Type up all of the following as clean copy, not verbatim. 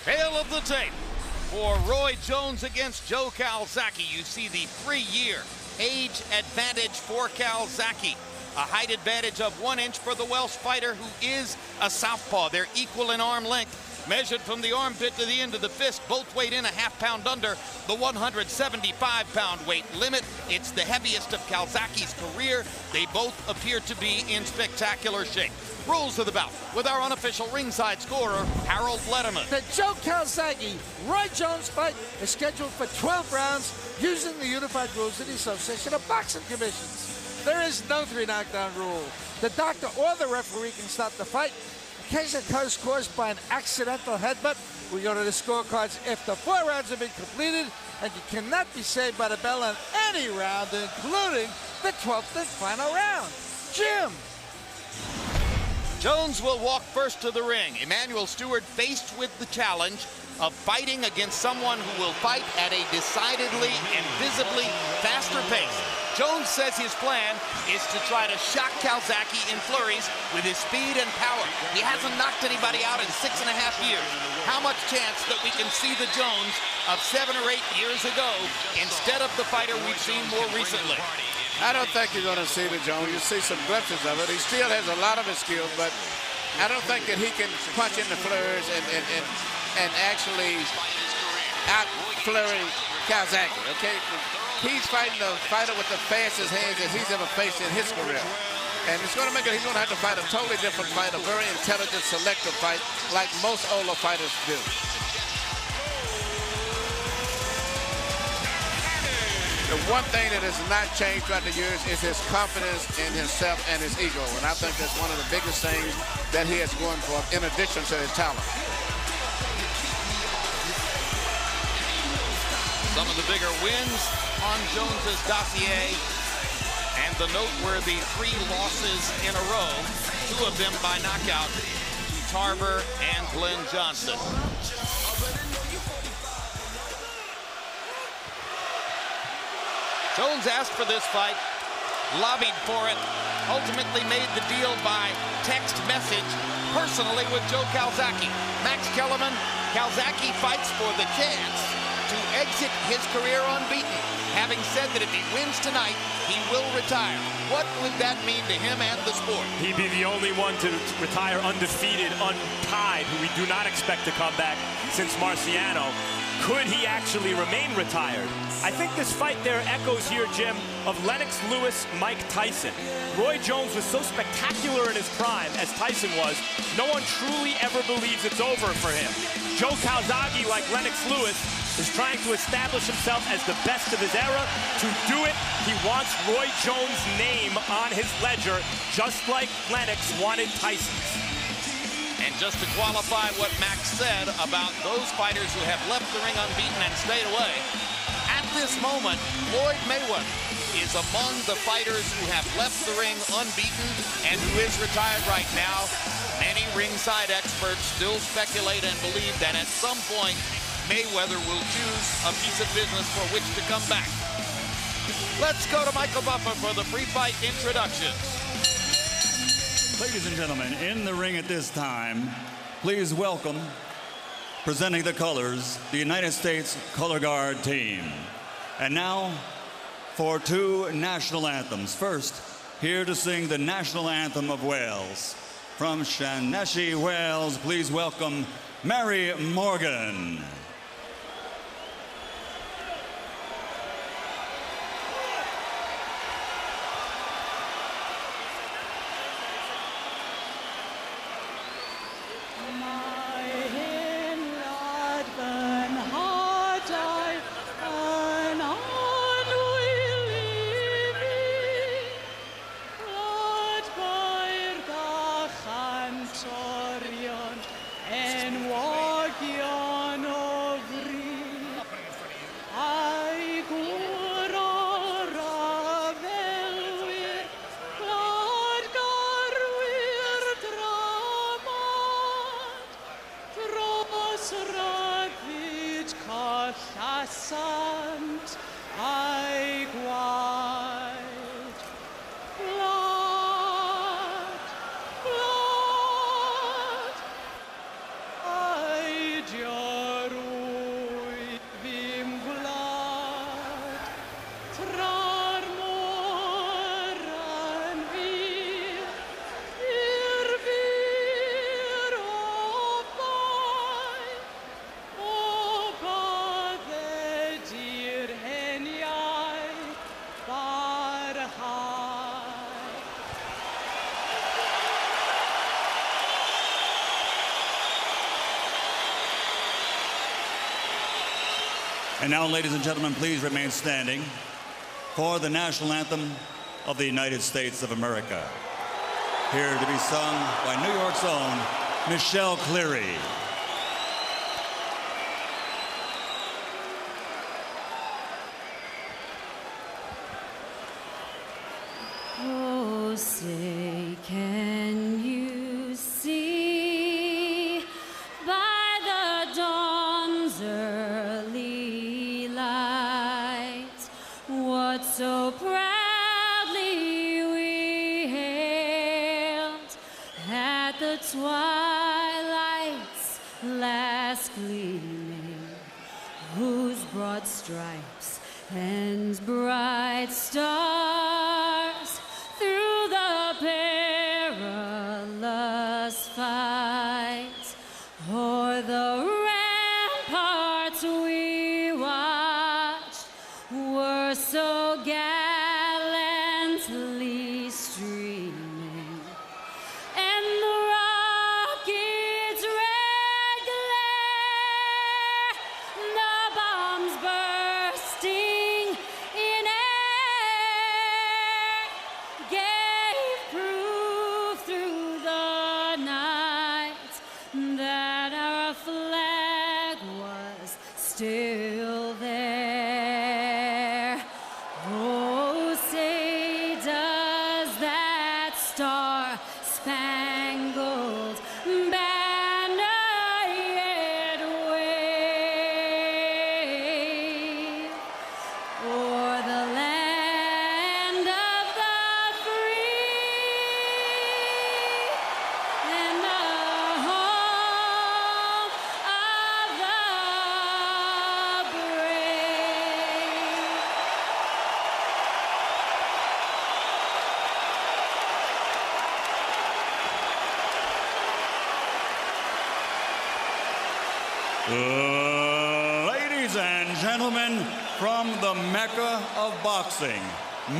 Tale of the tape. For Roy Jones against Joe Calzaghe, you see the 3-year age advantage for Calzaghe. A height advantage of 1 inch for the Welsh fighter, who is a southpaw. They're equal in arm length. Measured from the armpit to the end of the fist, both weighed in a ½ pound under the 175-pound weight limit. It's the heaviest of Calzaghe's career. They both appear to be in spectacular shape. Rules of the bout with our unofficial ringside scorer, Harold Letterman. The Joe Calzaghe Roy Jones fight is scheduled for 12 rounds using the unified rules of the Association of Boxing Commissions. There is no 3 knockdown rule. The doctor or the referee can stop the fight. In case it is caused by an accidental headbutt, we go to the scorecards after 4 rounds have been completed, and you cannot be saved by the bell on any round, including the 12th and final round. Jim. Jones will walk first to the ring. Emmanuel Stewart faced with the challenge of fighting against someone who will fight at a decidedly and visibly faster pace. Jones says his plan is to try to shock Calzaghe in flurries with his speed and power. He hasn't knocked anybody out in 6.5 years. How much chance that we can see the Jones of 7 or 8 years ago instead of the fighter we've seen more recently? I don't think you're going to see the Jones. You see some glimpses of it. He still has a lot of his skills, but I don't think that he can punch in the flurries and actually out-flurry Calzaghe, okay? He's fighting the fighter with the fastest hands that he's ever faced in his career. And it's going to make it, he's going to have to fight a totally different fight, a very intelligent, selective fight, like most older fighters do. The one thing that has not changed throughout the years is his confidence in himself and his ego. And I think that's one of the biggest things that he has going for him, in addition to his talent. Some of the bigger wins on Jones's dossier, and the noteworthy 3 losses in a row, 2 of them by knockout to Tarver and Glenn Johnson. Jones asked for this fight, lobbied for it, ultimately made the deal by text message personally with Joe Calzaghe. Max Kellerman, Calzaghe fights for the chance to exit his career unbeaten, having said that if he wins tonight, he will retire. What would that mean to him and the sport? He'd be the only one to retire undefeated, untied, who we do not expect to come back since Marciano. Could he actually remain retired? I think this fight there echoes here, Jim, of Lennox Lewis, Mike Tyson. Roy Jones was so spectacular in his prime, as Tyson was, no one truly ever believes it's over for him. Joe Calzaghe, like Lennox Lewis, is trying to establish himself as the best of his era. To do it, he wants Roy Jones' name on his ledger, just like Lennox wanted Tyson's. And just to qualify what Max said about those fighters who have left the ring unbeaten and stayed away, at this moment, Floyd Mayweather is among the fighters who have left the ring unbeaten and who is retired right now. Many ringside experts still speculate and believe that at some point, Mayweather will choose a piece of business for which to come back. Let's go to Michael Buffer for the pre-fight introductions. Ladies and gentlemen, in the ring at this time, please welcome, presenting the colors, the United States Color Guard team. And now, for 2 national anthems. First, here to sing the national anthem of Wales. From Llanelli, Wales, please welcome Mary Morgan. Joe. And now, ladies and gentlemen, please remain standing for the national anthem of the United States of America. Here to be sung by New York's own Michelle Cleary. Oh, say, can you see by the dawn's early light what so proudly we hailed at the twilight's last gleaming, whose broad stripes and bright stars through the perilous fight o'er the ramparts we watched were so gallantly streaming, and the rocket's red glare, the bombs bursting in air, gave proof through the night that our flag was still there. Oh, say, does that star-spangled banner yet wave o'er the land of the free and the home of the brave? Ladies and gentlemen, from the Mecca of boxing,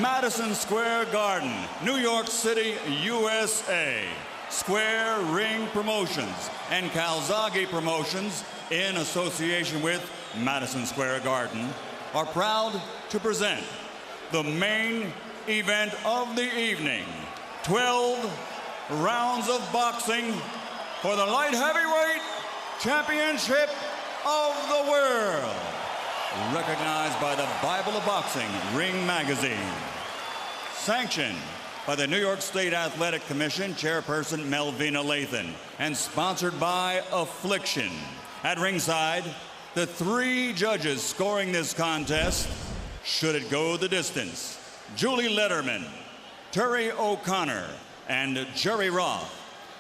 Madison Square Garden, New York City, USA, Square Ring Promotions and Calzaghe Promotions, in association with Madison Square Garden, are proud to present the main event of the evening. 12 rounds of boxing for the light heavyweight championship of the world, recognized by the Bible of Boxing, Ring Magazine, sanctioned by the New York State Athletic Commission Chairperson Melvina Lathan, and sponsored by Affliction. At ringside, the three judges scoring this contest, should it go the distance: Julie Letterman, Terry O'Connor, and Jerry Roth.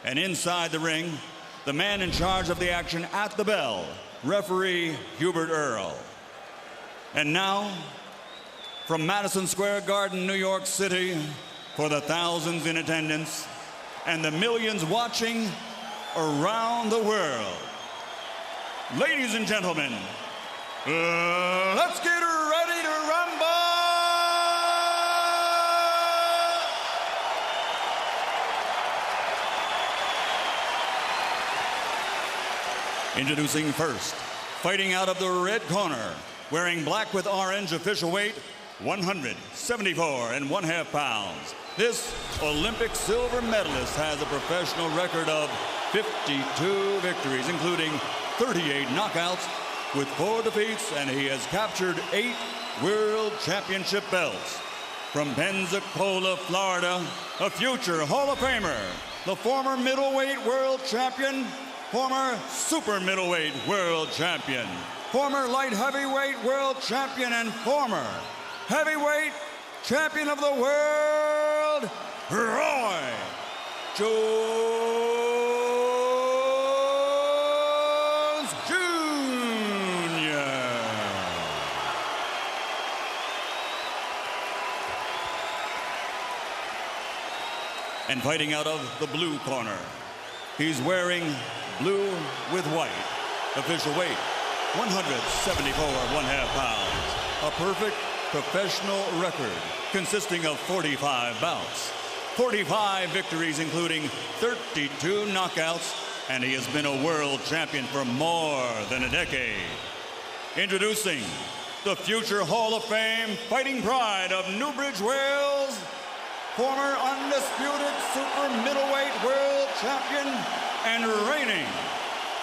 And inside the ring, the man in charge of the action at the bell, referee Hubert Earl. And now, from Madison Square Garden, New York City, for the thousands in attendance and the millions watching around the world, ladies and gentlemen, let's get ready to rumble! Introducing first, fighting out of the red corner, wearing black with orange, official weight 174 1/2 pounds. This Olympic silver medalist has a professional record of 52 victories, including 38 knockouts with 4 defeats, and he has captured 8 world championship belts. From Pensacola, Florida, a future Hall of Famer, the former middleweight world champion, former super middleweight world champion, former light heavyweight world champion, and former heavyweight champion of the world, Roy Jones Jr. And fighting out of the blue corner, he's wearing blue with white, official weight 174 1/2 pounds, a perfect professional record consisting of 45 bouts, 45 victories, including 32 knockouts, and he has been a world champion for more than a decade. Introducing the future Hall of Fame fighting pride of Newbridge, Wales, former undisputed super middleweight world champion and reigning,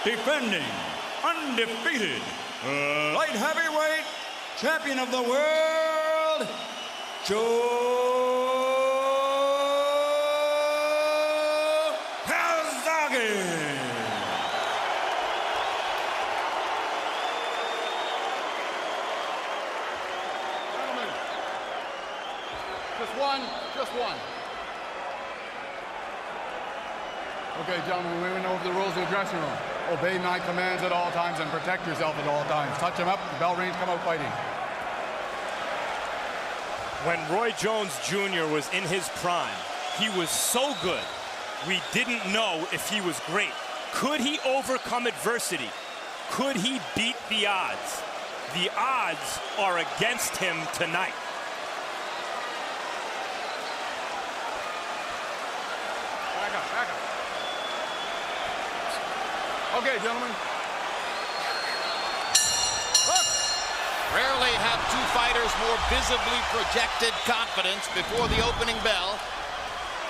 defending, undefeated light heavyweight champion of the world, Calzaghe. Just one. Okay, gentlemen, we went over the rules of the dressing room. Obey my commands at all times and protect yourself at all times. Touch him up, the bell rings, come out fighting. When Roy Jones Jr. was in his prime, he was so good, we didn't know if he was great. Could he overcome adversity? Could he beat the odds? The odds are against him tonight. Back up. Okay, gentlemen. Rarely have two fighters more visibly projected confidence before the opening bell.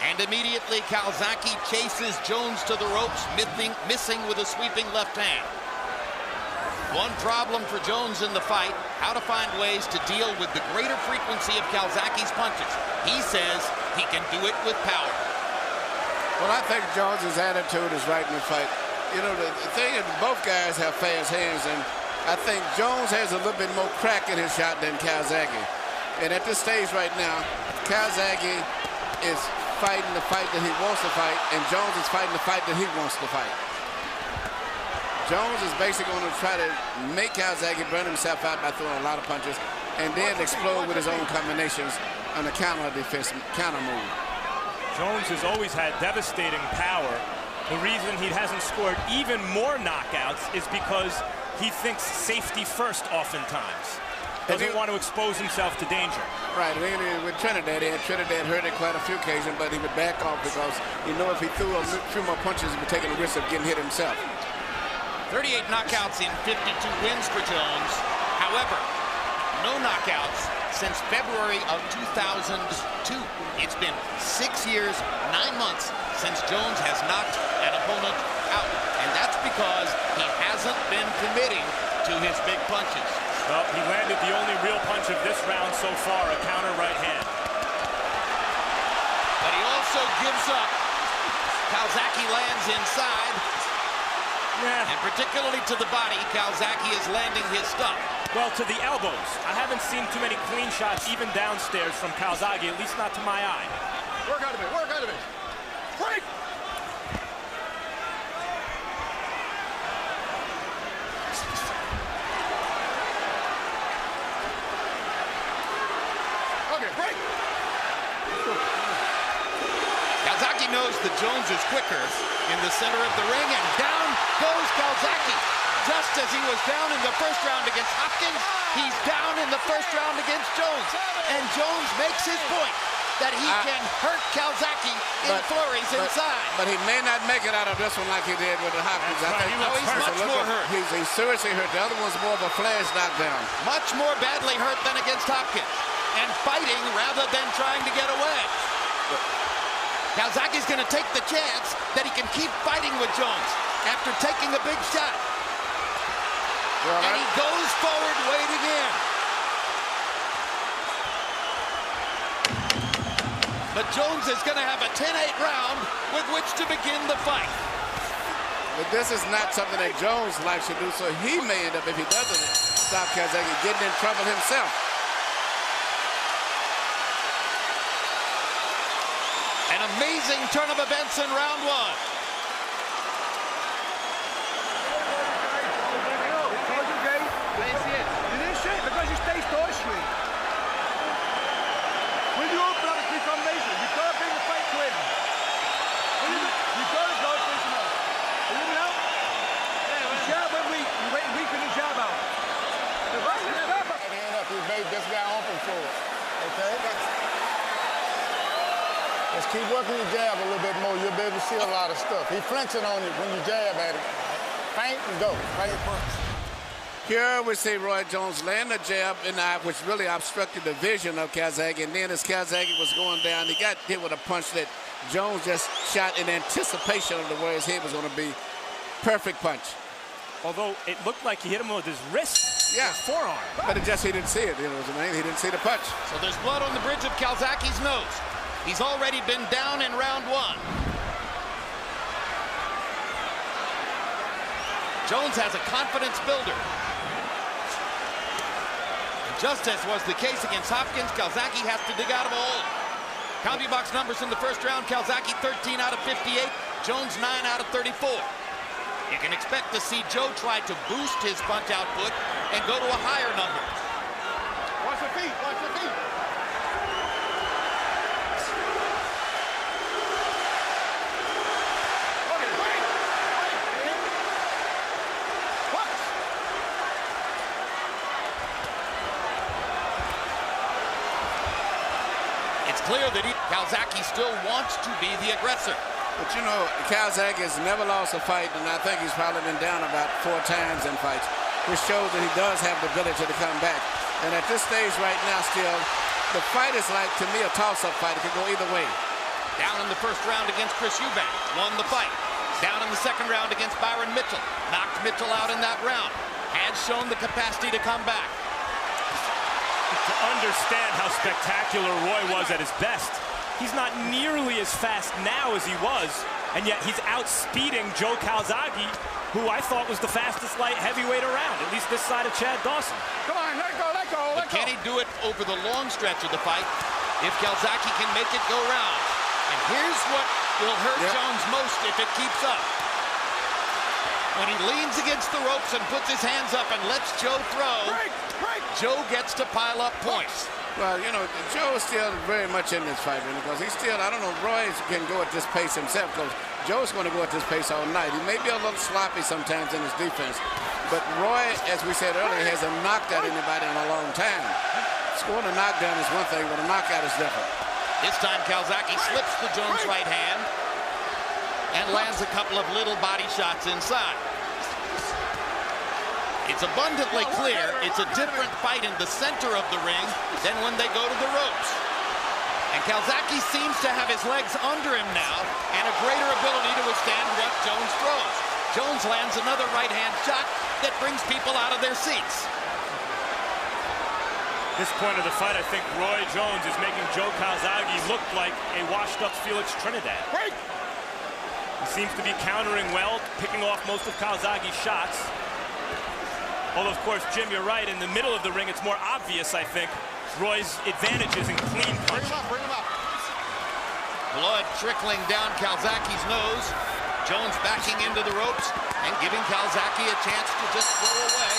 And immediately Calzaghe chases Jones to the ropes, missing with a sweeping left hand. One problem for Jones in the fight, how to find ways to deal with the greater frequency of Calzaghe's punches. He says he can do it with power. Well, I think Jones's attitude is right in the fight. You know, the thing is both guys have fast hands, and I think Jones has a little bit more crack in his shot than Calzaghe. And at this stage right now, Calzaghe is fighting the fight that he wants to fight, and Jones is fighting the fight that he wants to fight. Jones is basically going to try to make Calzaghe burn himself out by throwing a lot of punches and then explode with his own combinations on the counter move. Jones has always had devastating power. The reason he hasn't scored even more knockouts is because he thinks safety first oftentimes. Doesn't want to expose himself to danger. Right, with Trinidad hurt it quite a few occasions, but he would back off because he knew if he threw a few more punches, he would take a risk of getting hit himself. 38 knockouts in 52 wins for Jones. However, no knockouts since February of 2002. It's been 6 years, 9 months since Jones has knocked an opponent out. And that's because he hasn't been committing to his big punches. Well, he landed the only real punch of this round so far, a counter right hand. But he also gives up. Calzaghe lands inside. Yeah. And particularly to the body, Calzaghe is landing his stuff. Well, to the elbows. I haven't seen too many clean shots, even downstairs, from Calzaghe, at least not to my eye. Work out of it, work out of it. Break! Okay, break! Calzaghe knows that Jones is quicker in the center of the ring, and down goes Calzaghe. Just as he was down in the first round against Hopkins, he's down in the first round against Jones. And Jones makes his point that he can hurt Calzaghe in flurries inside. But he may not make it out of this one like he did with the Hopkins. Right. He's much more hurt. He's seriously hurt. The other one's more of a flash knockdown. Much more badly hurt than against Hopkins. And fighting rather than trying to get away. Calzaghe's going to take the chance that he can keep fighting with Jones after taking a big shot. And he goes forward, wading in. But Jones is going to have a 10-8 round with which to begin the fight. But this is not something that Jones likes to do, so he may end up, if he doesn't stop Calzaghe, getting in trouble himself. An amazing turn of events in round one. When you open up a free combination, you gotta bring the fight to him. You gotta go finish him out. You know? The jab went weak. You went weak in the jab out. The right hand up. You made this guy open for it. Okay? Just keep working your jab a little bit more. You'll be able to see a lot of stuff. He flinching on you when you jab at him. Feint and go. Feint punch. Here we see Roy Jones land a jab in the eye, which really obstructed the vision of Calzaghe. And then as Calzaghe was going down, he got hit with a punch that Jones just shot in anticipation of the way his head was going to be. Perfect punch. Although it looked like he hit him with his wrist, yeah, his forearm. But he didn't see it. You know, he didn't see the punch. So there's blood on the bridge of Calzaghe's nose. He's already been down in round 1. Jones has a confidence builder. And just as was the case against Hopkins, Calzaghe has to dig out of a hole. CompuBox numbers in the first round: Calzaghe 13 out of 58, Jones 9 out of 34. You can expect to see Joe try to boost his punch output and go to a higher number. Watch the feet, watch the feet. Okay, wait. What? It's clear that Calzaghe still wants to be the aggressor. But you know, Calzaghe has never lost a fight, and I think he's probably been down about 4 times in fights, which shows that he does have the ability to come back. And at this stage right now still, the fight is like, to me, a toss-up fight. It could go either way. Down in the first round against Chris Eubank, won the fight. Down in the second round against Byron Mitchell, knocked Mitchell out in that round. Has shown the capacity to come back. To understand how spectacular Roy was at his best, he's not nearly as fast now as he was, and yet he's outspeeding Joe Calzaghe, who I thought was the fastest light heavyweight around, at least this side of Chad Dawson. Come on, let go, let go, let go. Can he do it over the long stretch of the fight if Calzaghe can make it go round? And here's what will hurt Jones most if it keeps up. When he leans against the ropes and puts his hands up and lets Joe throw, Joe gets to pile up points. Well, you know, Joe is still very much in this fight because he's still, I don't know, Roy can go at this pace himself because Joe's going to go at this pace all night. He may be a little sloppy sometimes in his defense, but Roy, as we said earlier, hasn't knocked out anybody in a long time. Scoring a knockdown is one thing, but a knockout is different. This time Calzaghe slips the Jones right hand and lands a couple of little body shots inside. It's abundantly clear it's a different fight in the center of the ring than when they go to the ropes. And Calzaghe seems to have his legs under him now and a greater ability to withstand what Jones throws. Jones lands another right-hand shot that brings people out of their seats. This point of the fight, I think Roy Jones is making Joe Calzaghe look like a washed-up Felix Trinidad. He seems to be countering well, picking off most of Calzaghe's shots. Although, of course, Jim, you're right. In the middle of the ring, it's more obvious, I think, Roy's advantages in clean punching. Bring him up. Blood trickling down Calzaghe's nose. Jones backing into the ropes and giving Calzaghe a chance to just throw away.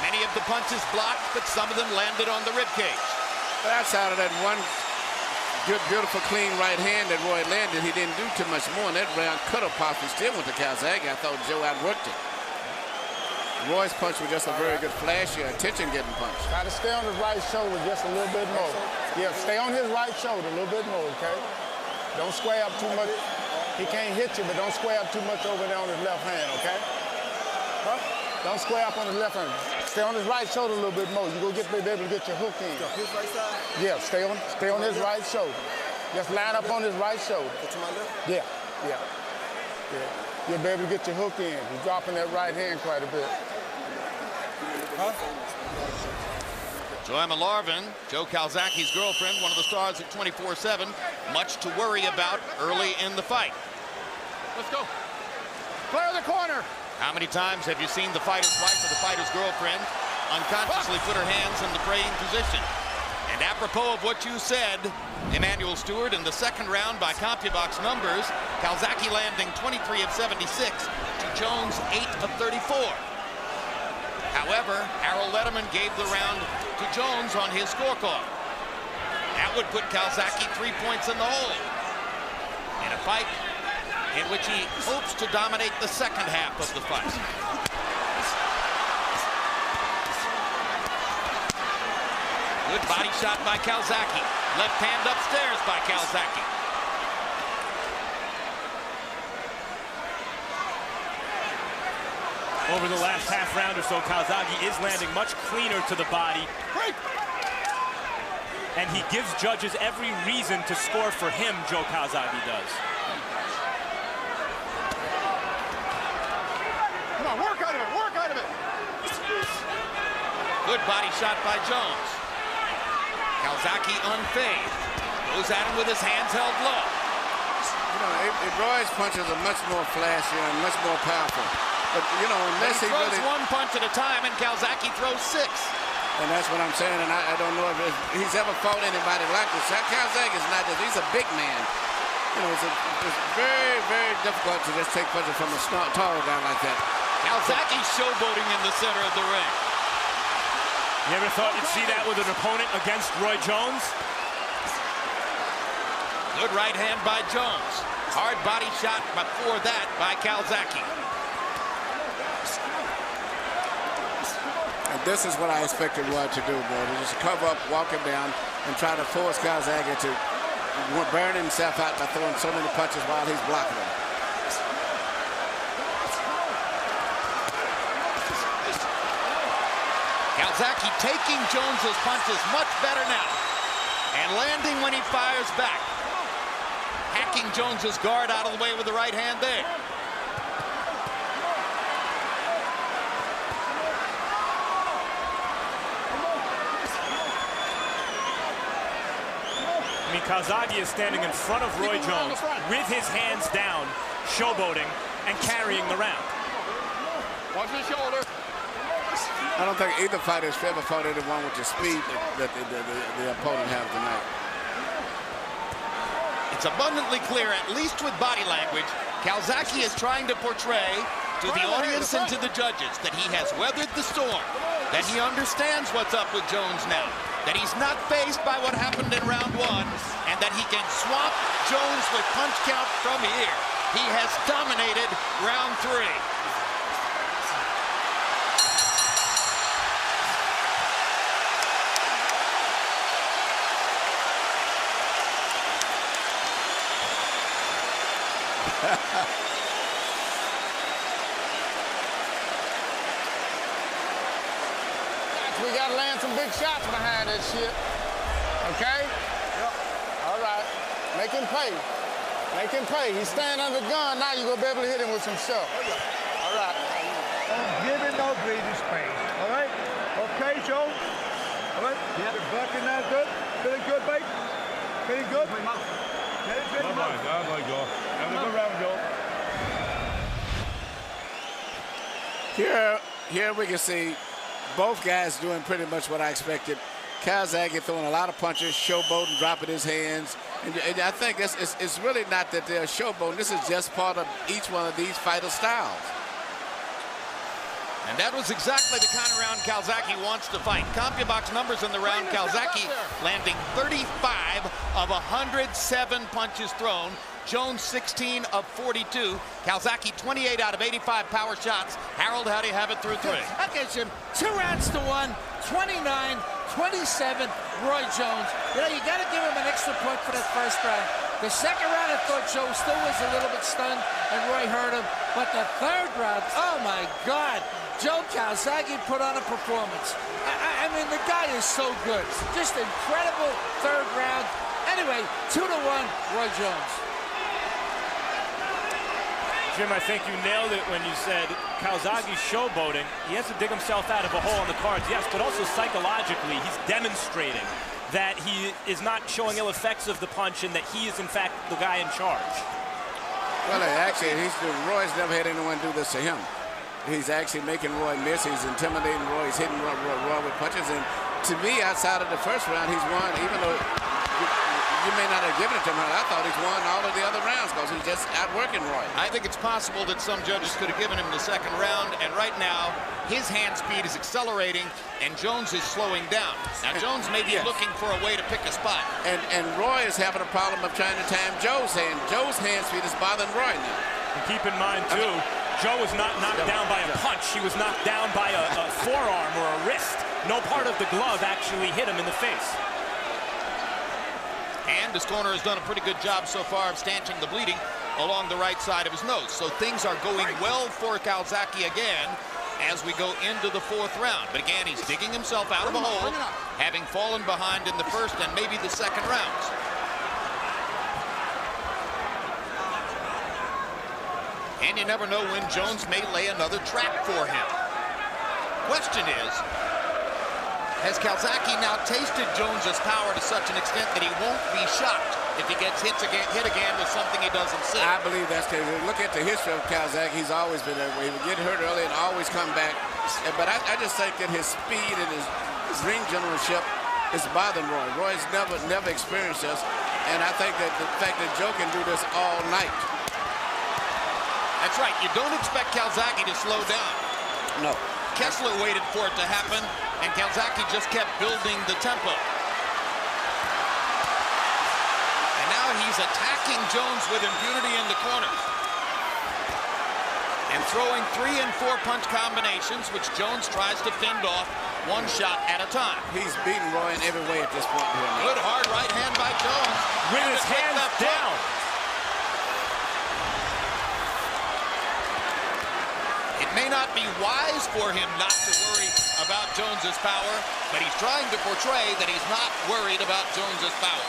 Many of the punches blocked, but some of them landed on the ribcage. That's out of that one good, beautiful, clean right hand that Roy landed. He didn't do too much more, and that round could have possibly still went to Calzaghe. I thought Joe outworked it. Roy's punch was just a very good flashy, attention-getting punch. Try to stay on his right shoulder just a little bit more. Yeah, stay on his right shoulder a little bit more, okay? Don't square up too much. He can't hit you, but don't square up too much over there on his left hand, okay? Don't square up on his left hand. Stay on his right shoulder a little bit more. You're going to be able to get your hook in. His right side? Yeah, stay on his right shoulder. Just line up on his right shoulder. To my left? Yeah. You'll be able to get your hook in. You're dropping that right hand quite a bit. Joanna Larvin, Joe Calzaghe's girlfriend, one of the stars of 24/7, much to worry about early in the fight. Let's go. Clear the corner. How many times have you seen the fighter's wife or the fighter's girlfriend unconsciously put her hands in the praying position? And apropos of what you said, Emmanuel Stewart, in the second round by CompuBox numbers, Calzaghe landing 23 of 76 to Jones 8 of 34. However, Harold Letterman gave the round to Jones on his scorecard. That would put Calzaghe 3 points in the hole in a fight in which he hopes to dominate the second half of the fight. Good body shot by Calzaghe. Left hand upstairs by Calzaghe. Over the last half round or so, Calzaghe is landing much cleaner to the body. And he gives judges every reason to score for him, Joe Calzaghe does. Come on, work out of it, work out of it. Good body shot by Jones. Calzaghe unfazed. Goes at him with his hands held low. You know, Roy's punches are much more flashier and much more powerful. But, you know, unless he throws really... one punch at a time, and Calzaghe throws 6. And that's what I'm saying, and I don't know if he's ever fought anybody like this. Calzaghe is not just, he's a big man. You know, it's very, very difficult to just take punches from a tall guy like that. Calzaghe's showboating in the center of the ring. You ever thought you'd see that with an opponent against Roy Jones? Good right hand by Jones. Hard body shot before that by Calzaghe. And this is what I expected Roy to do, boy. To just cover up, walk him down, and try to force Calzaghe to burn himself out by throwing so many punches while he's blocking him. Calzaghe taking Jones's punches much better now. And landing when he fires back. Hacking Jones's guard out of the way with the right hand there. I mean, Calzaghe is standing in front of Roy Jones with his hands down, showboating, and carrying the round. Watch his shoulder. I don't think either fighter's ever fought anyone with the speed that the opponent has tonight. It's abundantly clear, at least with body language, Calzaghe is trying to portray to the audience and to the judges that he has weathered the storm, that he understands what's up with Jones now, that he's not fazed by what happened in round 1, and that he can swamp Jones with punch count from here. He has dominated round 3. We got to land some big shots behind that shit. Okay? Yep. All right. Make him pay. Make him pay. He's standing under the gun. Now you're going to be able to hit him with some stuff. All right. Don't give him no breathing space. All right? Okay, Joe? All right? Yep. You're bucking that good? Feeling good, babe? Feeling good? Feeling good? There we go. Have a good round, Joe. Here we can see both guys doing pretty much what I expected. Calzaghe throwing a lot of punches, showboating, dropping his hands. And I think it's really not that they're showboating. This is just part of each one of these fighter styles. And that was exactly the kind of round Calzaghe wants to fight. CompuBox numbers in the round, Calzaghe landing 35 of 107 punches thrown. Jones 16 of 42. Calzaghe 28 out of 85 power shots. Harold, how do you have it through 3? Okay, Jim. 2 rounds to 1, 29, 27, Roy Jones. You know, you got to give him an extra point for that first round. The second round, I thought Joe still was a little bit stunned, and Roy hurt him. But the third round, oh my God, Joe Calzaghe put on a performance. I mean, the guy is so good. Just incredible third round. Anyway, 2-1, Roy Jones. Jim, I think you nailed it when you said Calzaghe's showboating. He has to dig himself out of a hole on the cards, yes, but also psychologically, he's demonstrating that he is not showing ill effects of the punch and that he is, in fact, the guy in charge. Well, actually, Roy's never had anyone do this to him. He's actually making Roy miss. He's intimidating Roy. He's hitting Roy with punches. And to me, outside of the first round, he's won, even though you may not have given it to him. I thought he's won all of the other rounds because he's just outworking Roy. I think it's possible that some judges could have given him the second round, and right now, his hand speed is accelerating, and Jones is slowing down. Now, Jones may be looking for a way to pick a spot. And Roy is having a problem of trying to time Joe's hand. Joe's hand speed is bothering Roy now. And keep in mind, too, Joe was not knocked down by a punch. He was knocked down by a forearm or a wrist. No part of the glove actually hit him in the face. And his corner has done a pretty good job so far of stanching the bleeding. along the right side of his nose. So things are going well for Calzaghe again as we go into the 4th round. But again, he's digging himself out of a hole, having fallen behind in the 1st and maybe the 2nd rounds. And you never know when Jones may lay another trap for him. Question is, has Calzaghe now tasted Jones's power to such an extent that he won't be shocked if he gets hit again with something he doesn't see? I believe that's because look at the history of Calzaghe. He's always been that way. He would get hurt early and always come back. But I just think that his speed and his ring generalship is bothering Roy. Roy's never experienced this. And I think that the fact that Joe can do this all night. That's right. You don't expect Calzaghe to slow down. No. Kessler waited for it to happen, and Calzaghe just kept building the tempo. And now he's attacking Jones with impunity in the corners. And throwing 3- and 4-punch combinations, which Jones tries to fend off one shot at a time. He's beaten Roy in every way at this point here. Good hard right hand by Jones. With his hands down. It may not be wise for him not to worry about Jones's power, but he's trying to portray that he's not worried about Jones's power.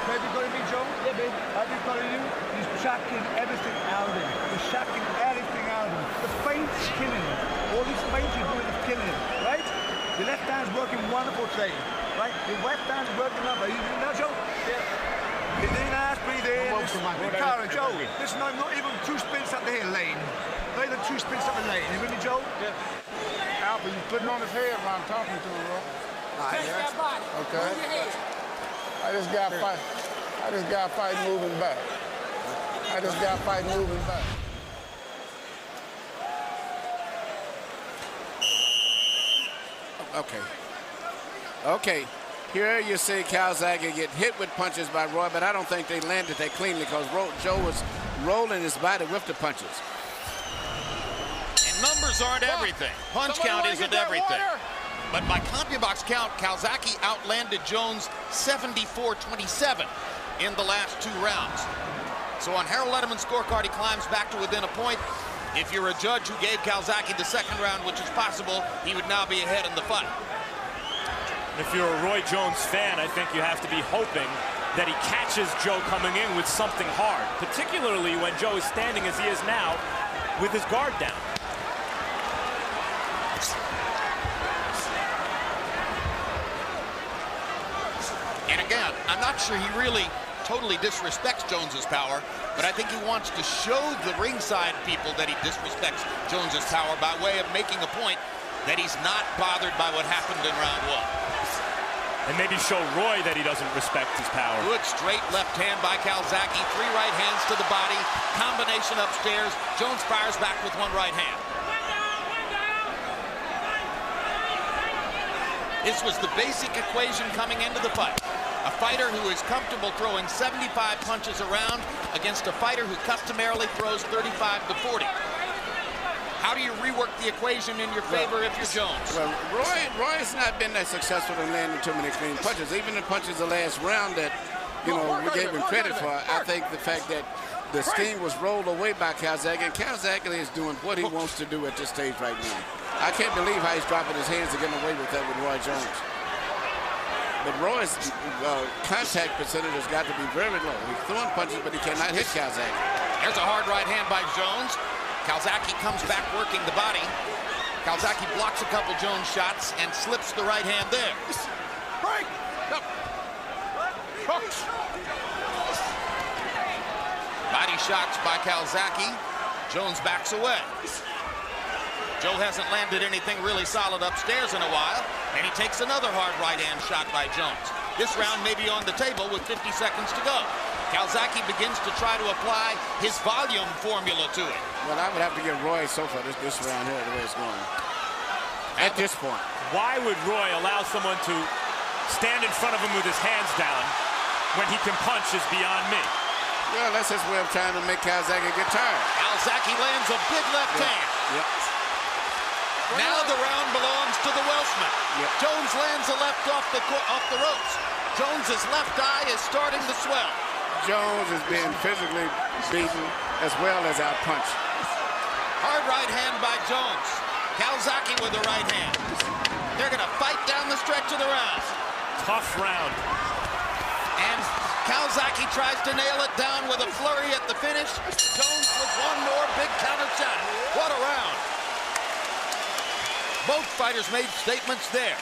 Baby, got to be Joe? Yeah, baby. I've been calling you. He's chucking everything out of him. He's chucking everything out of him. The feint is killing him. All these feints you're doing is killing him, right? Your left hand's working wonderful today, right? Your left hand's working up. Are you doing that, Joe? Yeah. Breathe in, ass, breathe in. Cara, Joe, listen, I'm not even 2 spins up the hill lane. Not even 2 spins up the lane. You with me, Joe? Yeah. Albert, you putting on his head while I'm talking to him, bro. Okay. I just got fight moving back. I just got fight moving back. Okay. Here you see Calzaghe get hit with punches by Roy, but I don't think they landed that cleanly because Joe was rolling his body with the punches. And numbers aren't everything. Punch count isn't everything. But by CompuBox count, Calzaghe outlanded Jones 74-27 in the last 2 rounds. So on Harold Letterman's scorecard, he climbs back to within a point. If you're a judge who gave Calzaghe the 2nd round, which is possible, he would now be ahead in the fight. If you're a Roy Jones fan, I think you have to be hoping that he catches Joe coming in with something hard, particularly when Joe is standing as he is now with his guard down. And again, I'm not sure he really totally disrespects Jones's power, but I think he wants to show the ringside people that he disrespects Jones's power by way of making a point that he's not bothered by what happened in round 1. And maybe show Roy that he doesn't respect his power. Good straight left hand by Calzaghe. 3 right hands to the body. Combination upstairs. Jones fires back with 1 right hand. This was the basic equation coming into the fight. A fighter who is comfortable throwing 75 punches around against a fighter who customarily throws 35 to 40. How do you rework the equation in your favor if you're Jones? Well, Roy's not been that successful in landing too many clean punches. Even the punches the last round that, we gave him credit for. I think the fact that the steam was rolled away by Calzaghe, and Calzaghe is doing what he wants to do at this stage right now. I can't believe how he's dropping his hands to get away with that with Roy Jones. But Roy's contact percentage has got to be very low. He's throwing punches, but he cannot hit Calzaghe. There's a hard right hand by Jones. Calzaghe comes back working the body. Calzaghe blocks a couple Jones shots and slips the right hand there. Break! No. Body shots by Calzaghe. Jones backs away. Joe hasn't landed anything really solid upstairs in a while, and he takes another hard right hand shot by Jones. This round may be on the table with 50 seconds to go. Calzaghe begins to try to apply his volume formula to it. Well, I would have to give Roy so far this round here the way it's going. At this point. Why would Roy allow someone to stand in front of him with his hands down when he can punch is beyond me. Well, that's his way of trying to make Calzaghe get tired. Calzaghe lands a big left hand. Yep. Now the round belongs to the Welshman. Yep. Jones lands a left off the ropes. Jones's left eye is starting to swell. Jones is being physically beaten as well as outpunched. Hard right hand by Jones. Calzaghe with the right hand. They're going to fight down the stretch of the round. Tough round. And Calzaghe tries to nail it down with a flurry at the finish. Jones with one more big counter shot. What a round. Both fighters made statements there.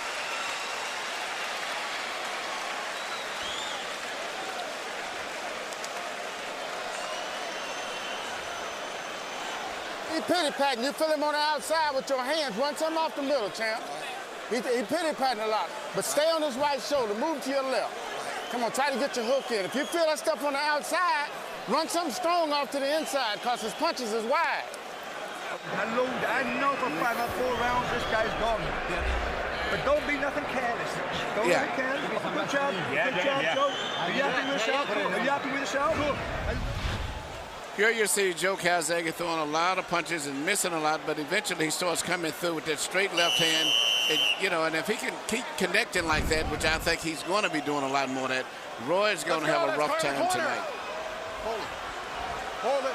He pity-patting. You feel him on the outside with your hands. Run something off the middle, champ. He pity-patting a lot. But stay on his right shoulder. Move to your left. Come on, try to get your hook in. If you feel that stuff on the outside, run something strong off to the inside because his punches is wide. I know for 5 or 4 rounds this guy's gone. But don't be nothing careless. Don't be careless. Good job. Good job, Joe. Are you happy with yourself? Are you happy with yourself? Here you see Joe Calzaghe throwing a lot of punches and missing a lot, but eventually he starts coming through with that straight left hand. And, you know, and if he can keep connecting like that, which I think he's going to be doing a lot more of that, Roy's going to have a rough time tonight. Hold it. Hold it.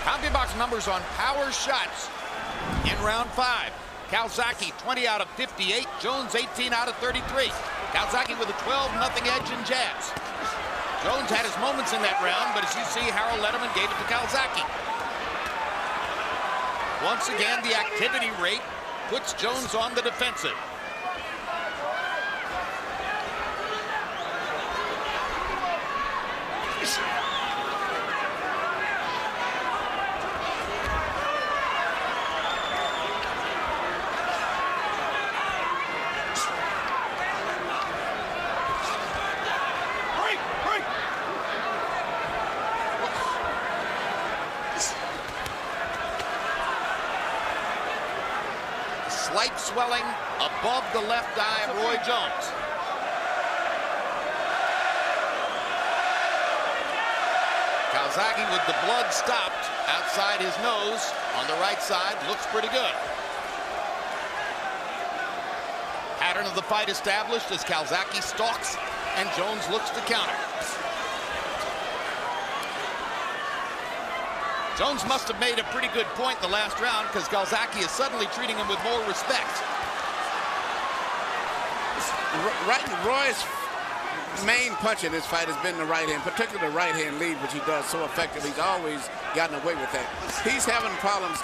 CompuBox numbers on power shots in round 5. Calzaghe 20 out of 58. Jones 18 out of 33. Calzaghe with a 12-0 edge in jabs. Jones had his moments in that round, but as you see, Harold Letterman gave it to Calzaghe. Once again, the activity rate puts Jones on the defensive. Slight swelling above the left eye of Roy Jones. Calzaghe with the blood stopped outside his nose on the right side looks pretty good. Pattern of the fight established as Calzaghe stalks and Jones looks to counter. Jones must have made a pretty good point the last round because Calzaghe is suddenly treating him with more respect. Roy's main punch in this fight has been the right hand, particularly the right hand lead, which he does so effectively. He's always gotten away with that. He's having problems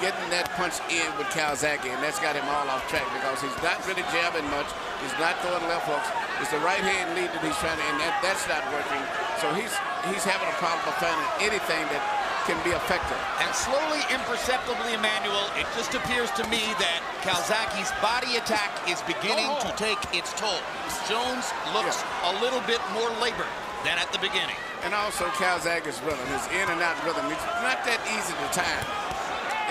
getting that punch in with Calzaghe, and that's got him all off track because he's not really jabbing much. He's not throwing left hooks. It's the right hand lead that he's trying to, and that's not working. So he's having a problem of finding anything that can be effective. And slowly, imperceptibly, Emmanuel, it just appears to me that Calzaghe's body attack is beginning to take its toll. Jones looks a little bit more labored than at the beginning. And also Calzaghe's rhythm, his in and out rhythm. It's not that easy to time.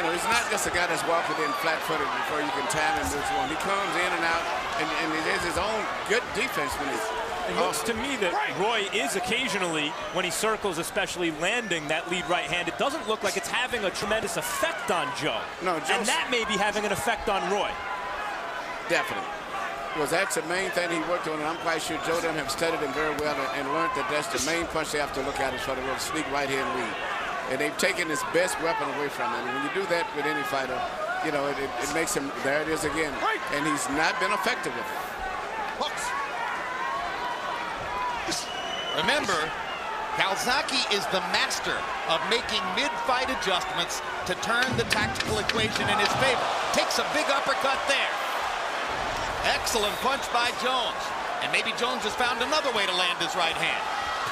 You know, he's not just a guy that's walking in flat-footed before you can time him which one. He comes in and out, and he has his own good defense when he's. It looks to me that Roy is occasionally, when he circles, especially landing that lead right hand, it doesn't look like it's having a tremendous effect on Joe. No, and that may be having an effect on Roy. Definitely. Because that's the main thing he worked on, and I'm quite sure Joe them have studied him very well and learned that that's the main punch they have to look at is for the real sneak right hand lead. And they've taken his best weapon away from him. And when you do that with any fighter, you know, it makes him, there it is again. And he's not been effective with it. Hooks. Remember, Calzaghe is the master of making mid-fight adjustments to turn the tactical equation in his favor. Takes a big uppercut there. Excellent punch by Jones. And maybe Jones has found another way to land his right hand.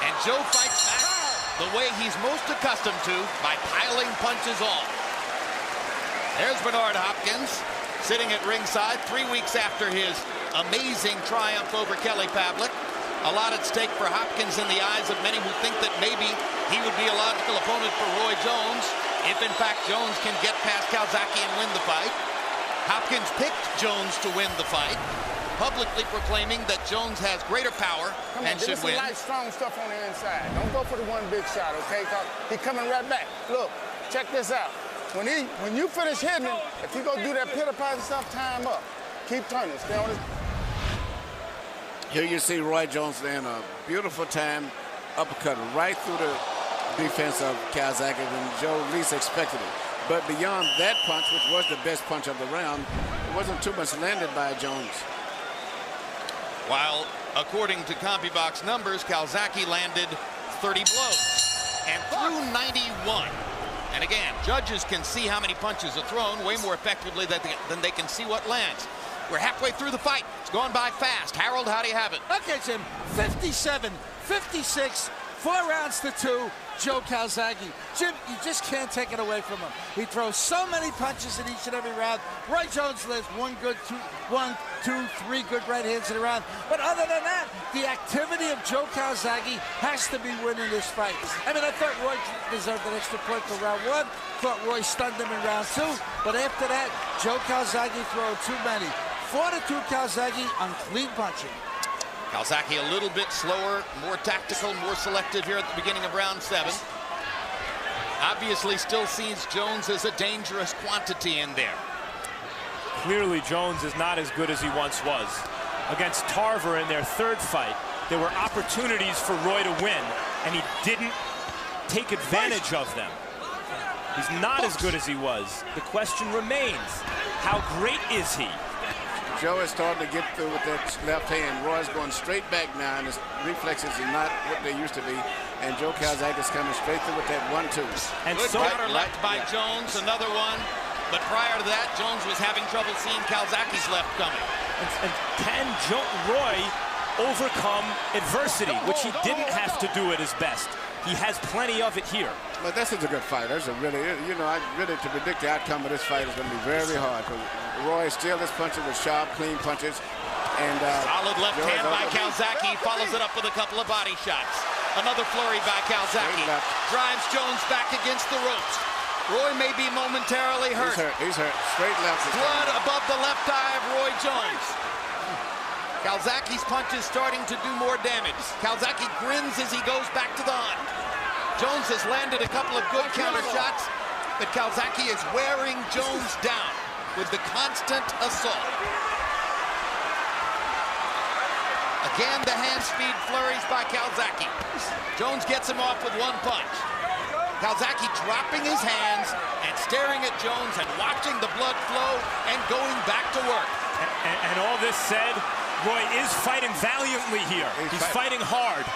And Joe fights back the way he's most accustomed to, by piling punches on. There's Bernard Hopkins sitting at ringside 3 weeks after his amazing triumph over Kelly Pavlik. A lot at stake for Hopkins in the eyes of many who think that maybe he would be a logical opponent for Roy Jones if, in fact, Jones can get past Calzaghe and win the fight. Hopkins picked Jones to win the fight, publicly proclaiming that Jones has greater power and should win. Light, strong stuff on the inside. Don't go for the one big shot, okay? He's coming right back. Look, check this out. When you finish hitting him, if he go do that pitter-patter stuff, tie him up. Keep turning. Stay on his. Here you see Roy Jones then a beautiful time uppercut right through the defense of Calzaghe when Joe least expected it. But beyond that punch, which was the best punch of the round, it wasn't too much landed by Jones. While, according to CompuBox numbers, Calzaghe landed 30 blows and threw 91. And again, judges can see how many punches are thrown way more effectively than they can see what lands. We're halfway through the fight. It's going by fast. Harold, how do you have it? Okay, Jim. 57, 56, 4 rounds to 2. Joe Calzaghe. Jim, you just can't take it away from him. He throws so many punches in each and every round. Roy Jones lands 1, 2, 3 good right hands in a round. But other than that, the activity of Joe Calzaghe has to be winning this fight. I mean, I thought Roy deserved an extra point for round 1. Thought Roy stunned him in round 2. But after that, Joe Calzaghe throwing too many. 4-2 Calzaghe on clean punching. Calzaghe a little bit slower, more tactical, more selective here at the beginning of round 7. Obviously still sees Jones as a dangerous quantity in there. Clearly Jones is not as good as he once was. Against Tarver in their 3rd fight, there were opportunities for Roy to win, and he didn't take advantage of them. He's not as good as he was. The question remains, how great is he? Joe is starting to get through with that left hand. Roy's going straight back now, and his reflexes are not what they used to be. And Joe Calzaghe is coming straight through with that 1-2. And good counter left by Jones, another one. But prior to that, Jones was having trouble seeing Calzaghe's left coming. And can Roy overcome adversity, which he didn't have to do at his best? He has plenty of it here. But this is a good fight. That's a really, you know, to predict the outcome of this fight is going to be very hard. Roy still is punching with sharp, clean punches. And solid left hand by Calzaghe, follows it up with a couple of body shots. Another flurry by Calzaghe. Drives Jones back against the ropes. Roy may be momentarily hurt. He's hurt. Straight left. Blood above the left eye of Roy Jones. Calzaghe's punch is starting to do more damage. Calzaghe grins as he goes back to the hunt. Jones has landed a couple of good counter shots, but Calzaghe is wearing Jones down with the constant assault. Again, the hand speed flurries by Calzaghe. Jones gets him off with 1 punch. Calzaghe dropping his hands and staring at Jones and watching the blood flow and going back to work. And all this said, Roy is fighting valiantly here. He's fighting hard.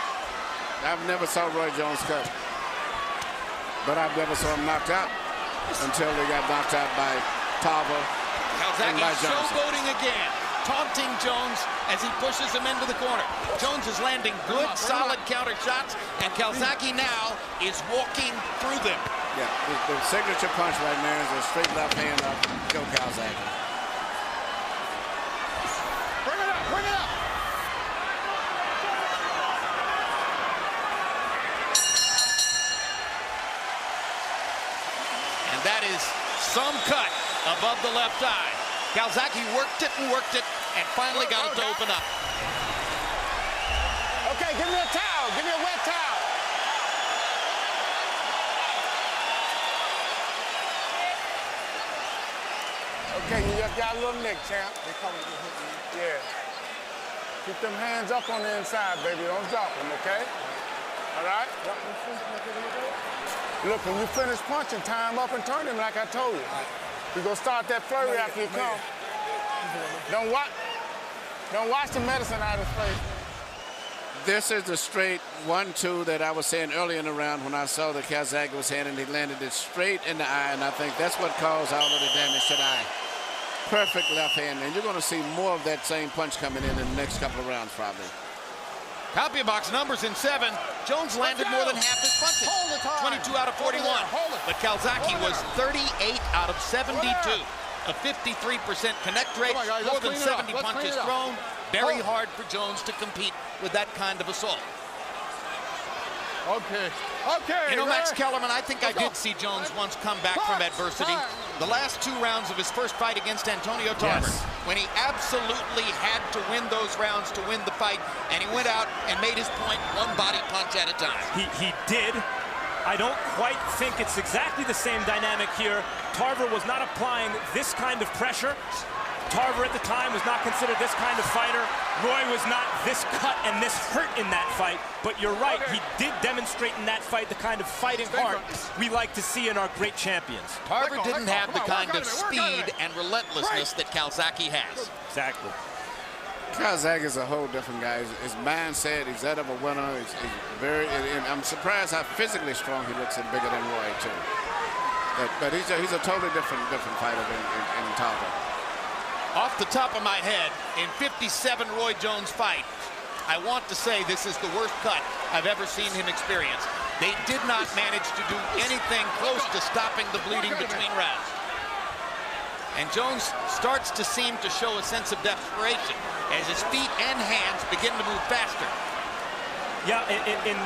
I've never saw Roy Jones cut, but I've never saw him knocked out until he got knocked out by Tarver. Calzaghe showboating again, taunting Jones as he pushes him into the corner. Jones is landing good, solid counter shots, and Calzaghe now is walking through them. Yeah, the signature punch right now is a straight left hand of Joe Calzaghe. Bring it up, bring it up. And that is some cut above the left eye. Calzaghe worked it, and finally got it to open up. Okay, give me a towel. Give me a wet towel. Okay, you just got a little nick, champ. They probably get hit, man. Yeah. Keep them hands up on the inside, baby. Don't drop them, okay? All right? Look, when you finish punching, tie him up and turn him like I told you. You're going to start that flurry after you come. Don't watch the medicine out of his face. This is the straight 1-2 that I was saying earlier in the round when I saw that Calzaghe was handing. He landed it straight in the eye, and I think that's what caused all of the damage to the eye. Perfect left hand, and you're going to see more of that same punch coming in the next couple of rounds, probably. CompuBox numbers in 7. Jones landed more than half his punches. 22 out of 41. But Calzaghe was 38 out of 72. A 53% connect rate, more than 70 punches thrown. Very hard for Jones to compete with that kind of assault. Okay. You know, Max Kellerman, I think I did see Jones once come back from adversity. The last 2 rounds of his first fight against Antonio Tarver, when he absolutely had to win those rounds to win the fight, and he went out and made his point 1 body punch at a time. He did, I don't quite think it's exactly the same dynamic here. Tarver was not applying this kind of pressure. Tarver at the time was not considered this kind of fighter. Roy was not this cut and this hurt in that fight. But you're right, he did demonstrate in that fight the kind of fighting heart we like to see in our great champions. Tarver didn't have the kind of speed and relentlessness that Calzaghe has. Exactly. Calzaghe is a whole different guy. His mindset, he's that of a winner. He's very, and I'm surprised how physically strong he looks and bigger than Roy, too. But he's a totally different fighter than Tarver. Off the top of my head, in 57 Roy Jones fight, I want to say this is the worst cut I've ever seen him experience. They did not manage to do anything close to stopping the bleeding between rounds. And Jones starts to seem to show a sense of desperation as his feet and hands begin to move faster. Yeah, in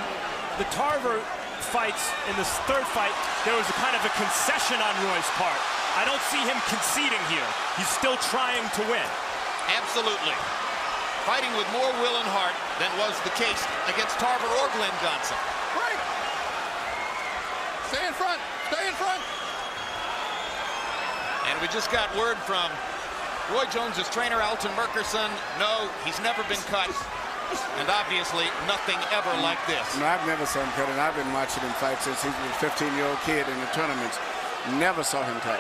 the Tarver fights, in this third fight, there was a kind of a concession on Roy's part. I don't see him conceding here. He's still trying to win. Absolutely. Fighting with more will and heart than was the case against Tarver or Glenn Johnson. Break! Stay in front! Stay in front! And we just got word from Roy Jones's trainer, Alton Merkerson. No, he's never been cut. And obviously, nothing ever like this. No, I've never seen him cut, and I've been watching him fight since he was a 15-year-old kid in the tournaments. Never saw him cut.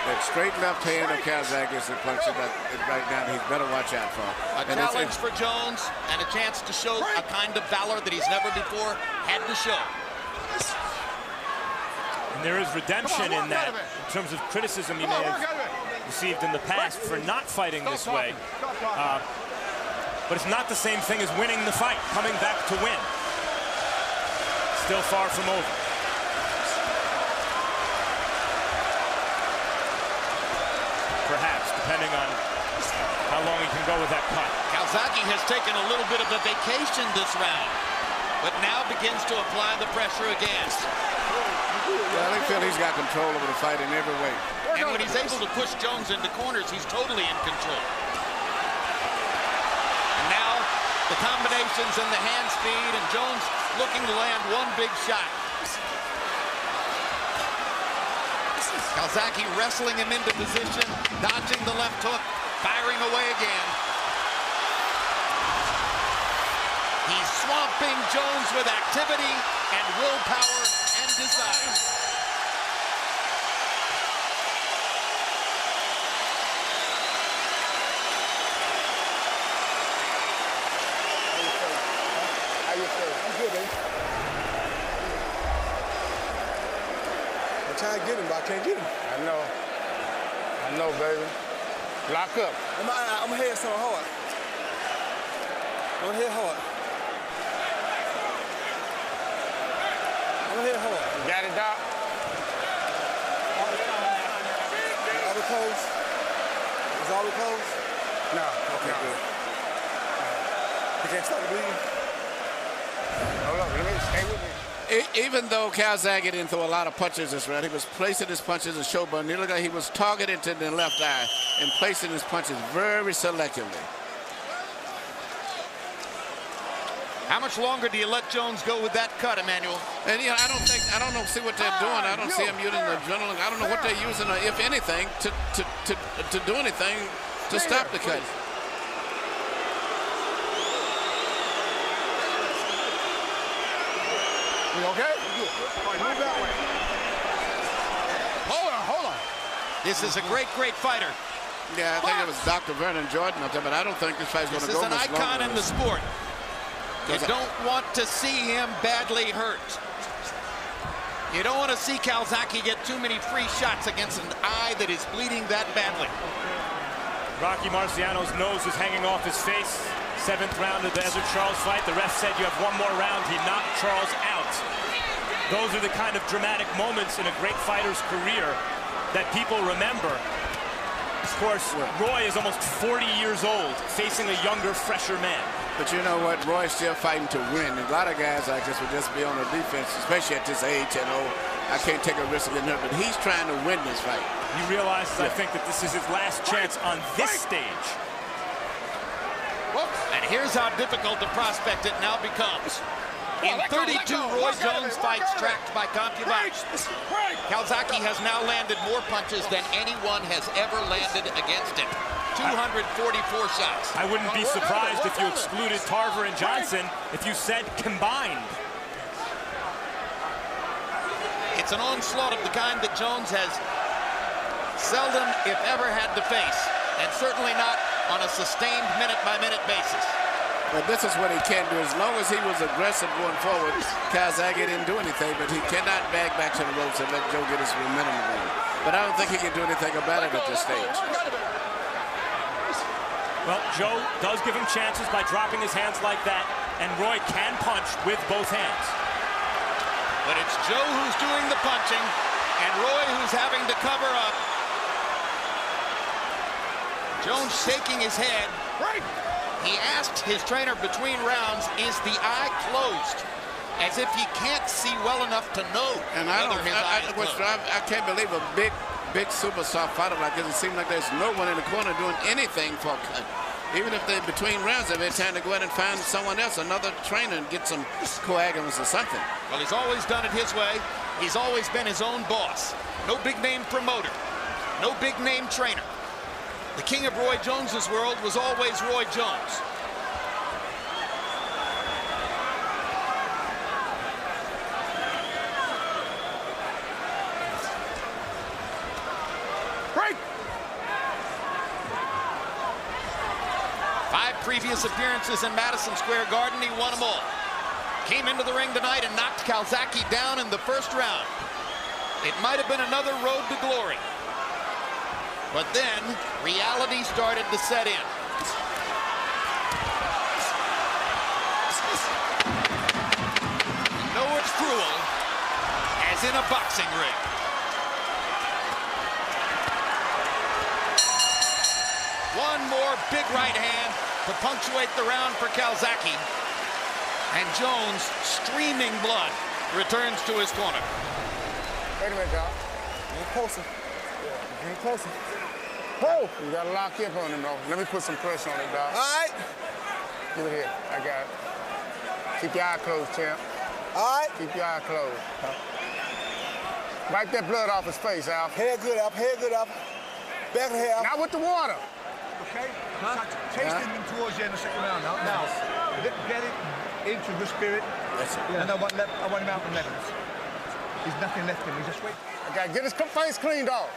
That straight left hand of Calzaghe is the punch that right now he's better watch out for. A challenge for Jones and a chance to show a kind of valor that he's never before had to show. And there is redemption in that, in terms of criticism he may have received in the past for not fighting this way. But it's not the same thing as winning the fight, coming back to win. Still far from over. Perhaps, depending on how long he can go with that cut. Calzaghe has taken a little bit of a vacation this round, but now begins to apply the pressure again. Well, I feel he's got control over the fight in every way. And when he's able to push Jones into corners, he's totally in control. And now the combinations and the hand speed, and Jones looking to land one big shot. Calzaghe wrestling him into position, dodging the left hook, firing away again. He's swamping Jones with activity and willpower and desire. How you feel? I'm good, baby. I'm trying to get him, but I can't get him. I know, baby. Lock up. I'm gonna hit so hard. I'm gonna hit hard. I'm gonna hit hard. You got it, Doc? Are we closed? Is all we closed? No. Okay, good. You can't stop the bleeding? Hold up, let me stay with me. Even though Calzaghe didn't throw a lot of punches this round, he was placing his punches in show button. He looked like he was targeted to the left eye and placing his punches very selectively. How much longer do you let Jones go with that cut, Emmanuel? And yeah, I don't see what they're doing. I don't see them using the adrenaline. I don't know what they're using, if anything, to do anything to stop the cut. You okay? All right, move that way. Hold on. This is a great fighter. Yeah, I think it was Dr. Vernon Jordan up there, but I don't think this fight's going to go much longer. This is an icon in the sport. You don't want to see him badly hurt. You don't want to see Calzaghe get too many free shots against an eye that is bleeding that badly. Rocky Marciano's nose is hanging off his face. 7th round of the Ezra Charles fight. The ref said you have one more round. He knocked Charles out. Those are the kind of dramatic moments in a great fighter's career that people remember. Of course, Roy is almost 40 years old, facing a younger, fresher man. But you know what? Roy's still fighting to win. A lot of guys like this would just be on the defense, especially at this age. You know, I can't take a risk of getting hurt, but he's trying to win this fight. He realizes, I think, that this is his last chance on this stage. And here's how difficult the prospect it now becomes. In 32 Roy Jones fights tracked by CompuBox, Calzaghe has now landed more punches than anyone has ever landed against him. 244 shots. I wouldn't be surprised if you excluded Tarver and Johnson if you said combined. It's an onslaught of the kind that Jones has seldom, if ever, had to face, and certainly not on a sustained minute-by-minute basis. But this is what he can do. As long as he was aggressive going forward, Calzaghe didn't do anything, but he cannot bag back to the ropes and let Joe get his momentum going. But I don't think he can do anything about it at this stage. Well, Joe does give him chances by dropping his hands like that, and Roy can punch with both hands. But it's Joe who's doing the punching, and Roy who's having to cover up. Jones shaking his head. He asked his trainer between rounds, is the eye closed? As if he can't see well enough to know whether his eye is closed. I can't believe a big super soft fighter like this. It seems like there's no one in the corner doing anything for a cut. Even if they're between rounds, they're trying to go ahead and find someone else, another trainer, and get some coagulants or something. Well, he's always done it his way. He's always been his own boss. No big name promoter. No big name trainer. The king of Roy Jones's world was always Roy Jones. Break! 5 previous appearances in Madison Square Garden, he won them all. Came into the ring tonight and knocked Calzaghe down in the first round. It might have been another road to glory. But then, reality started to set in. You know it's cruel, as in a boxing ring. One more big right hand to punctuate the round for Calzaghe. And Jones, streaming blood, returns to his corner. Wait a minute, Doc. Get closer. Get closer. Oh! You gotta lock up on him, though. Let me put some pressure on him, Doc. All right. Give it here. I got it. Keep your eye closed, champ. All right. Keep your eye closed. Wipe that blood off his face, Al. Head good up. Head good up. Back of the head. Not with the water. Okay? Chasing him towards you in the second round now. Now, get it into the spirit. That's it. And I want him out from levels. There's nothing left in him. Just wait. Okay, get his face cleaned off.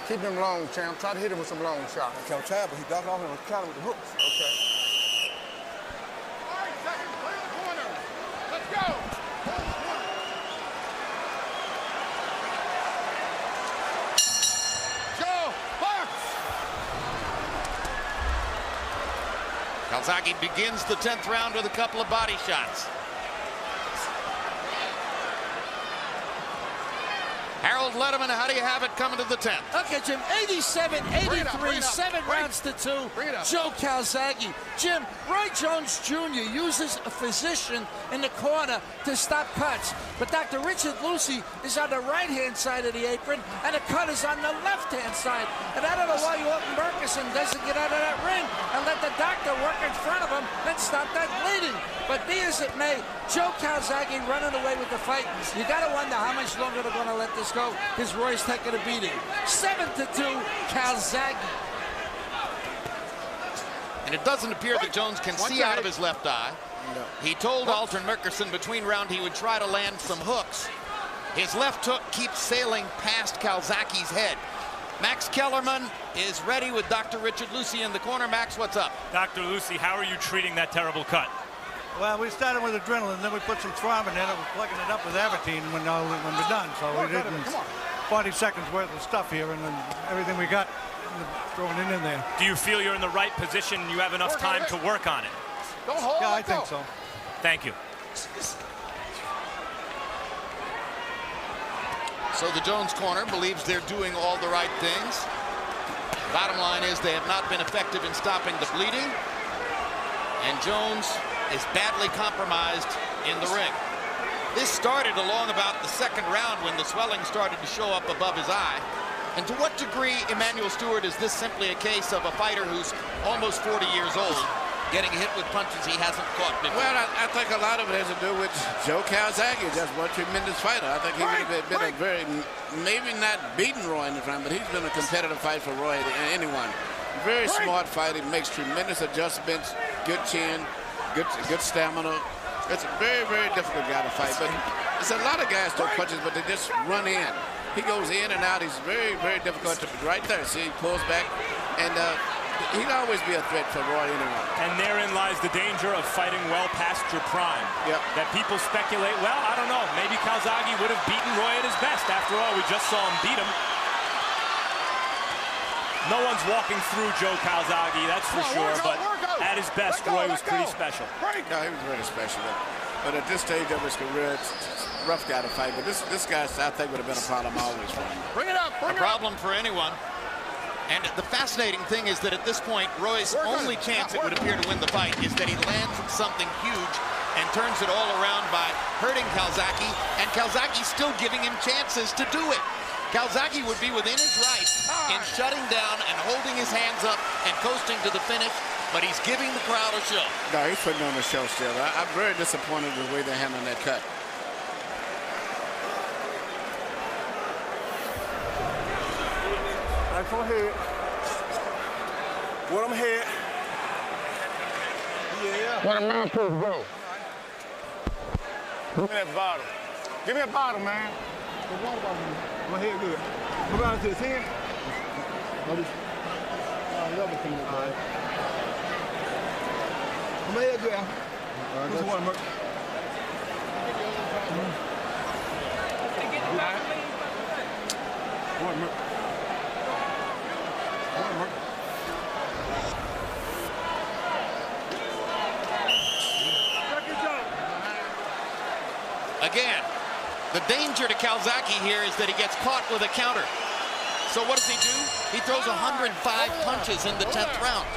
Keep him long, champ. Try to hit him with some long shots. Okay, I'm trying, but he got off and was counter with the hooks. Okay. All right, second, clear the corner. Let's go. Go, box. Calzaghe begins the 10th round with a couple of body shots. Harold Letterman, how do you have it coming to the 10th? Okay, Jim, 87-83, 7 rounds to 2. Joe Calzaghe. Jim, Roy Jones Jr. uses a physician in the corner to stop cuts. But Dr. Richard Lucy is on the right-hand side of the apron, and the cut is on the left-hand side. And I don't know why Alton Murchison doesn't get out of that ring and let the doctor work in front of him and stop that bleeding. But be as it may, Joe Calzaghe running away with the fight. You got to wonder how much longer they're going to let this go, because Roy's taking a beating. 7-2, Calzaghe. And it doesn't appear that Jones can see out of his left eye. No. He told Alton Murchison between round he would try to land some hooks. His left hook keeps sailing past Calzaghe's head. Max Kellerman is ready with Dr. Richard Lucy in the corner. Max, what's up? Dr. Lucy, how are you treating that terrible cut? Well, we started with adrenaline, then we put some thrombin in it. We're plugging it up with Avatine when we're done. So we did 40 seconds worth of stuff here, and then everything we got, throwing it in there. Do you feel you're in the right position and you have enough time to work on it? Don't hold. Yeah, I think so. Thank you. So the Jones corner believes they're doing all the right things. Bottom line is they have not been effective in stopping the bleeding. And Jones is badly compromised in the ring. This started along about the 2nd round when the swelling started to show up above his eye. And to what degree, Emmanuel Stewart, is this simply a case of a fighter who's almost 40 years old getting hit with punches he hasn't caught before. Well, I think a lot of it has to do with Joe Calzaghe, just one tremendous fighter. I think he would have been a very, maybe not beaten Roy in the front, but he's been a competitive fight for Roy than anyone. Very smart fight. He makes tremendous adjustments, good chin, good stamina. It's a very, very difficult guy to fight, but there's a lot of guys throw punches, but they just run in. He goes in and out. He's very, very difficult to, right there. See, he pulls back, and he'd always be a threat for Roy anyway. And therein lies the danger of fighting well past your prime. Yep. That people speculate, well, I don't know, maybe Calzaghe would have beaten Roy at his best. After all, we just saw him beat him. No one's walking through Joe Calzaghe, that's for sure, but at his best, Roy was pretty special. No, he was very special. But at this stage of his career, it's a rough guy to fight. But this guy, I think, would have been a problem always for him. Bring it up, bring it up. A problem for anyone. And the fascinating thing is that at this point, Roy's only chance, it would appear, to win the fight is that he lands something huge and turns it all around by hurting Calzaghe, and Calzaghe's still giving him chances to do it. Calzaghe would be within his rights in shutting down and holding his hands up and coasting to the finish, but he's giving the crowd a show. No, he's putting on a show still. I'm very disappointed with the way they're handling that cut. Right from here. What I'm here. Yeah. What a man supposed to go. Give me that bottle. Give me a bottle, man. The water bottle. My head good. Go down to the 10. Level 10. All right. My head good, Al. What's the water, Merc? Water, Merc. Water, Merc. Again, the danger to Calzaghe here is that he gets caught with a counter. So what does he do? He throws 105 punches in the 10th round,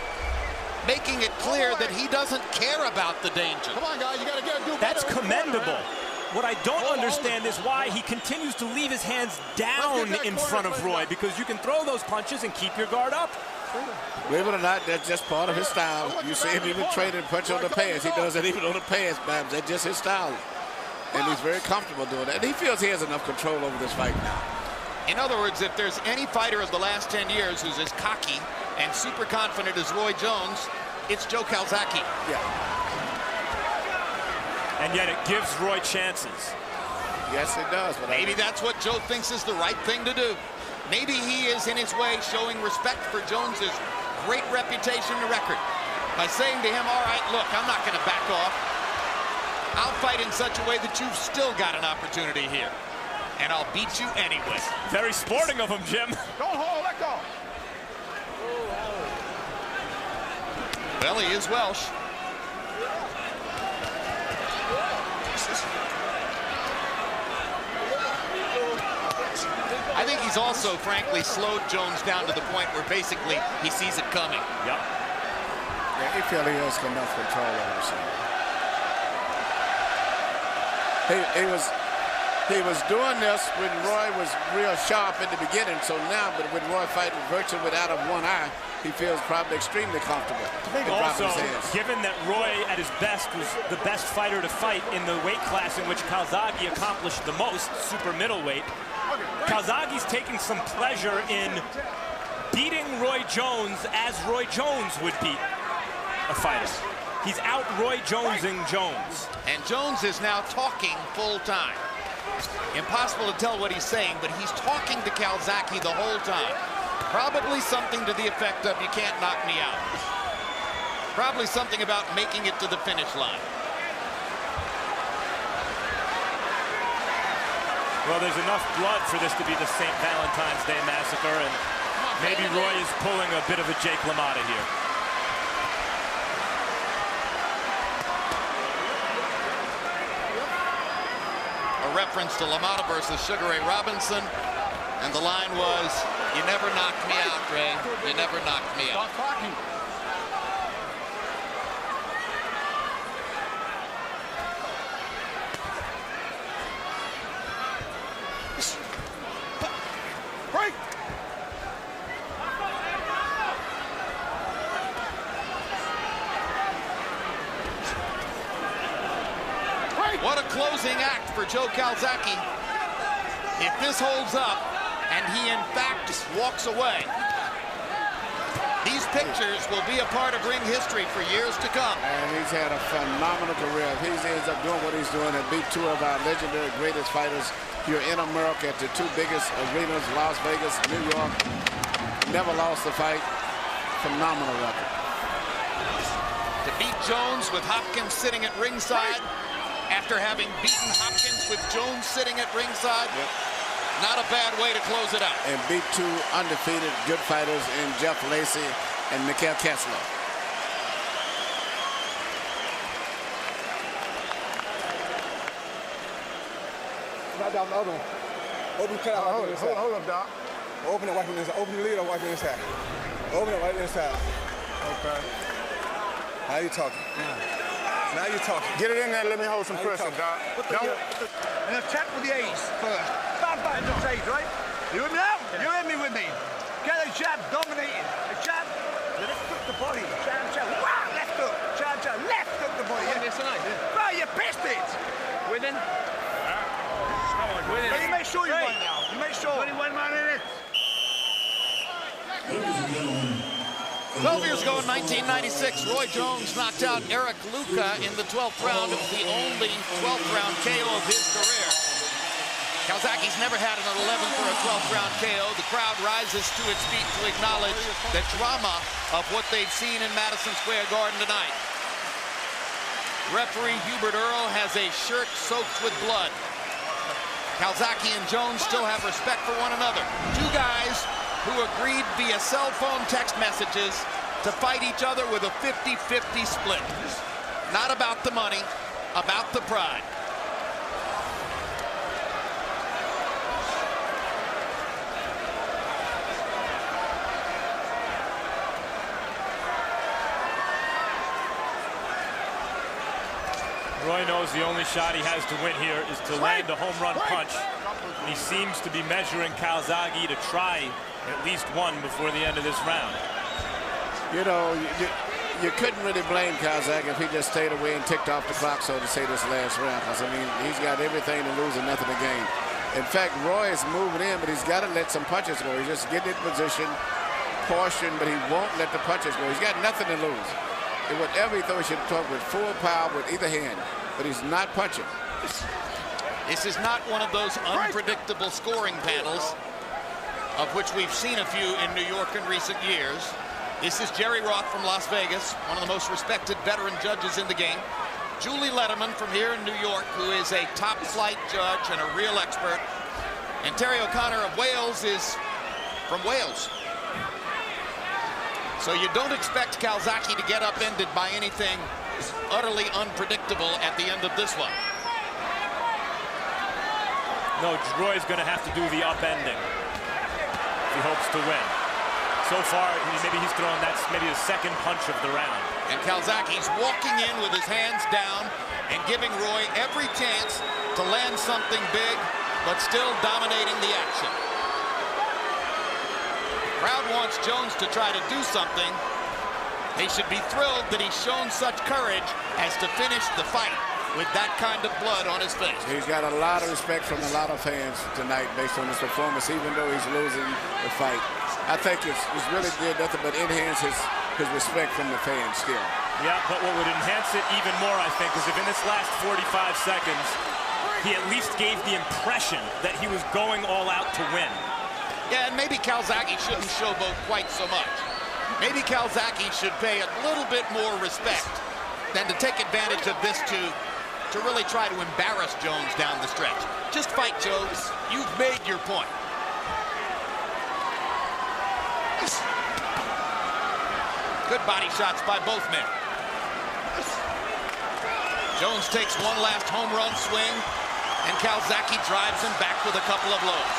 making it clear that he doesn't care about the danger. Come on, guys, you gotta do better. That's commendable. What I don't understand is why he continues to leave his hands down in front of Roy, because you can throw those punches and keep your guard up. Believe it or not, that's just part of his style. You see him even training punch on the pads. He does it even on the pads, Babs. That's just his style. And he's very comfortable doing that. And he feels he has enough control over this fight now. In other words, if there's any fighter of the last 10 years who's as cocky and super confident as Roy Jones, it's Joe Calzaghe. Yeah. And yet it gives Roy chances. Yes, it does. But maybe that's what Joe thinks is the right thing to do. Maybe he is, in his way, showing respect for Jones's great reputation and record by saying to him, all right, look, I'm not going to back off. I'll fight in such a way that you've still got an opportunity here. And I'll beat you anyway. Very sporting of him, Jim. Don't hold, let go. Well, he is Welsh. I think he's also, frankly, slowed Jones down to the point where basically he sees it coming. Yep. Yeah, he feels he has enough control over himself. He was doing this when Roy was real sharp in the beginning, so now, but with Roy fighting virtually without a one eye, he feels probably extremely comfortable. I think also, given that Roy at his best was the best fighter to fight in the weight class in which Calzaghe accomplished the most, super middleweight, Calzaghe's taking some pleasure in beating Roy Jones as Roy Jones would beat a fighter. He's out Roy Jonesing Jones. And Jones is now talking full time. Impossible to tell what he's saying, but he's talking to Calzaghe the whole time. Probably something to the effect of, you can't knock me out. Probably something about making it to the finish line. Well, there's enough blood for this to be the St. Valentine's Day Massacre, and maybe Roy is pulling a bit of a Jake LaMotta here. A reference to LaMotta versus Sugar Ray Robinson, and the line was, you never knocked me out, Ray. You never knocked me out. Break! What a closing act for Joe Calzaghe. If this holds up and he in fact walks away, these pictures will be a part of ring history for years to come. And he's had a phenomenal career. If he ends up doing what he's doing and beat two of our legendary greatest fighters here in America at the two biggest arenas, Las Vegas, New York, never lost a fight. Phenomenal record. To beat Jones with Hopkins sitting at ringside, after having beaten Hopkins with Jones sitting at ringside, not a bad way to close it out. And beat two undefeated good fighters in Jeff Lacey and Mikhail Kessler. Not down the other one. Open cut out. Hold up, Doc. Open it, wipe it inside. Open the lid or wipe it inside. Open it right inside. Okay. Now you're talking. Now you're talking. Get it in there. Let me hold some pressure, Doc. And attack with the A's first. Bam, bam. That's A's, right? You with me now? You're in me with me. Get a jab, dominating. A jab. Left hook the body. Jab, jab. Wow, left hook. Jab, jab. Left hook the body. Yes, tonight. Right, you pissed it. Winning. But you make sure you win now. You make sure. 21 minutes. 12 years ago in 1996, Roy Jones knocked out Eric Luca in the 12th round. It was the only 12th round KO of his career. Calzaghe's never had an 11th or a 12th round KO. The crowd rises to its feet to acknowledge the drama of what they've seen in Madison Square Garden tonight. Referee Hubert Earl has a shirt soaked with blood. Calzaghe and Jones still have respect for one another. Two guys who agreed via cell phone text messages to fight each other with a 50-50 split. Not about the money, about the pride. Roy knows the only shot he has to win here is to land a home run punch. And he seems to be measuring Calzaghe to try at least one before the end of this round. You know, you couldn't really blame Calzaghe if he just stayed away and ticked off the clock, so to say, this last round. Because, I mean, he's got everything to lose and nothing to gain. In fact, Roy is moving in, but he's got to let some punches go. He's just getting in position, caution, but he won't let the punches go. He's got nothing to lose. And whatever he throws, he should talk with full power with either hand, but he's not punching. This is not one of those unpredictable scoring panels, of which we've seen a few in New York in recent years. This is Jerry Roth from Las Vegas, one of the most respected veteran judges in the game. Julie Letterman from here in New York, who is a top-flight judge and a real expert. And Terry O'Connor of Wales is from Wales. So you don't expect Calzaghe to get upended by anything utterly unpredictable at the end of this one. No, Roy's going to have to do the upending if he hopes to win. So far, maybe he's thrown maybe the second punch of the round. And Calzaghe's walking in with his hands down and giving Roy every chance to land something big, but still dominating the action. Crowd wants Jones to try to do something. They should be thrilled that he's shown such courage as to finish the fight with that kind of blood on his face. He's got a lot of respect from a lot of fans tonight based on his performance, even though he's losing the fight. I think it's really did nothing but enhance his respect from the fans still. Yeah, but what would enhance it even more, I think, is if in this last 45 seconds, he at least gave the impression that he was going all out to win. Yeah, and maybe Calzaghe shouldn't showboat quite so much. Maybe Calzaghe should pay a little bit more respect than to take advantage of this to really try to embarrass Jones down the stretch. Just fight, Jones. You've made your point. Good body shots by both men. Jones takes one last home run swing, and Calzaghe drives him back with a couple of blows.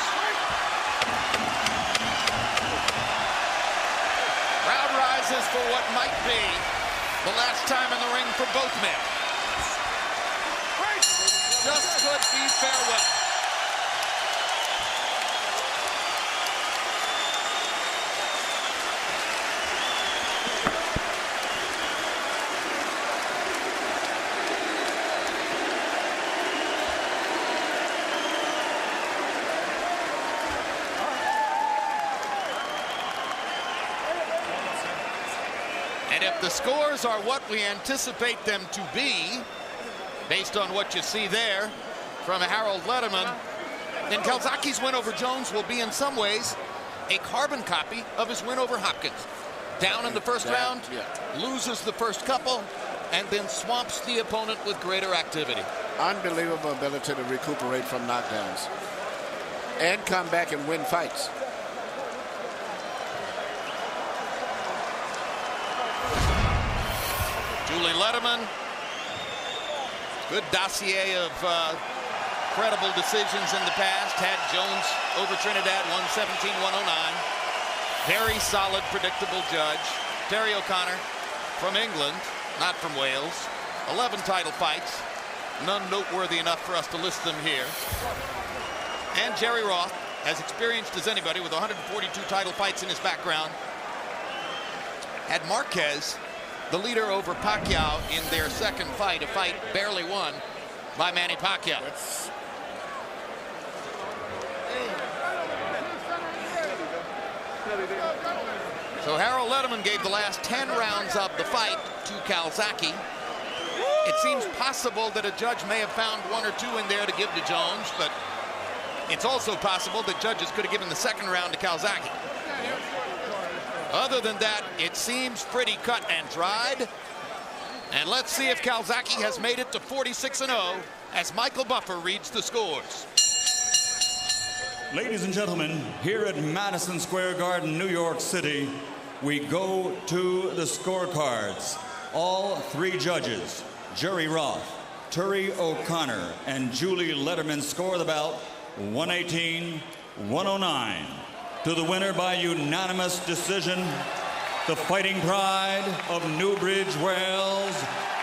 Crowd rises for what might be the last time in the ring for both men. Just could be farewell. And if the scores are what we anticipate them to be, based on what you see there from Harold Letterman, then Calzaghe's win over Jones will be in some ways a carbon copy of his win over Hopkins. Down in the first round, loses the first couple, and then swamps the opponent with greater activity. Unbelievable ability to recuperate from knockdowns and come back and win fights. Julie Letterman, good dossier of credible decisions in the past. Had Jones over Trinidad, 117-109. Very solid, predictable judge. Terry O'Connor from England, not from Wales. 11 title fights, none noteworthy enough for us to list them here. And Jerry Roth, as experienced as anybody with 142 title fights in his background, had Marquez, the leader over Pacquiao in their second fight, a fight barely won by Manny Pacquiao. So Harold Letterman gave the last 10 rounds of the fight to Calzaghe. It seems possible that a judge may have found one or two in there to give to Jones, but it's also possible that judges could have given the second round to Calzaghe. Other than that, it seems pretty cut and dried. And let's see if Calzaghe has made it to 46-0 as Michael Buffer reads the scores. Ladies and gentlemen, here at Madison Square Garden, New York City, we go to the scorecards. All three judges, Jerry Roth, Terry O'Connor, and Julie Letterman, score the bout 118-109. To the winner by unanimous decision, the fighting pride of Newbridge, Wales,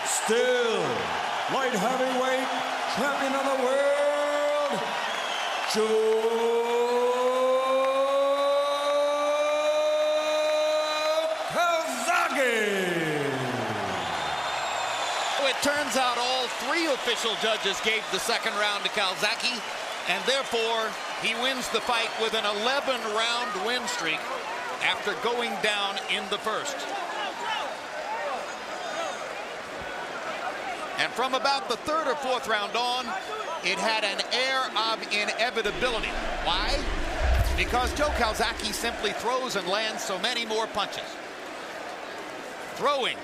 still light heavyweight champion of the world, Calzaghe. It turns out all three official judges gave the second round to Calzaghe, and therefore he wins the fight with an 11-round win streak after going down in the first. And from about the third or fourth round on, it had an air of inevitability. Why? Because Joe Calzaghe simply throws and lands so many more punches. Throwing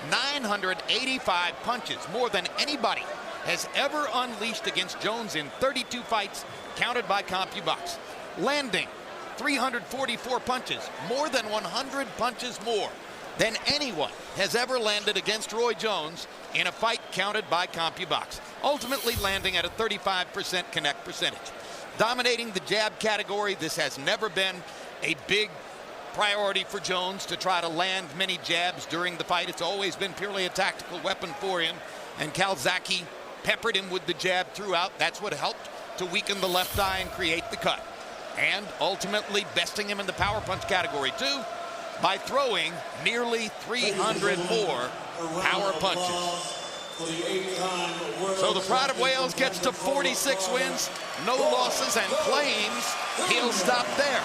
985 punches, more than anybody has ever unleashed against Jones in 32 fights, counted by CompuBox. Landing 344 punches, more than 100 punches more than anyone has ever landed against Roy Jones in a fight counted by CompuBox. Ultimately landing at a 35% connect percentage. Dominating the jab category, this has never been a big priority for Jones to try to land many jabs during the fight. It's always been purely a tactical weapon for him, and Calzaghe peppered him with the jab throughout. That's what helped to weaken the left eye and create the cut. And ultimately besting him in the power punch category too by throwing nearly 300 more power punches. So the Pride of Wales gets to 46 wins, no losses, and claims he'll stop there.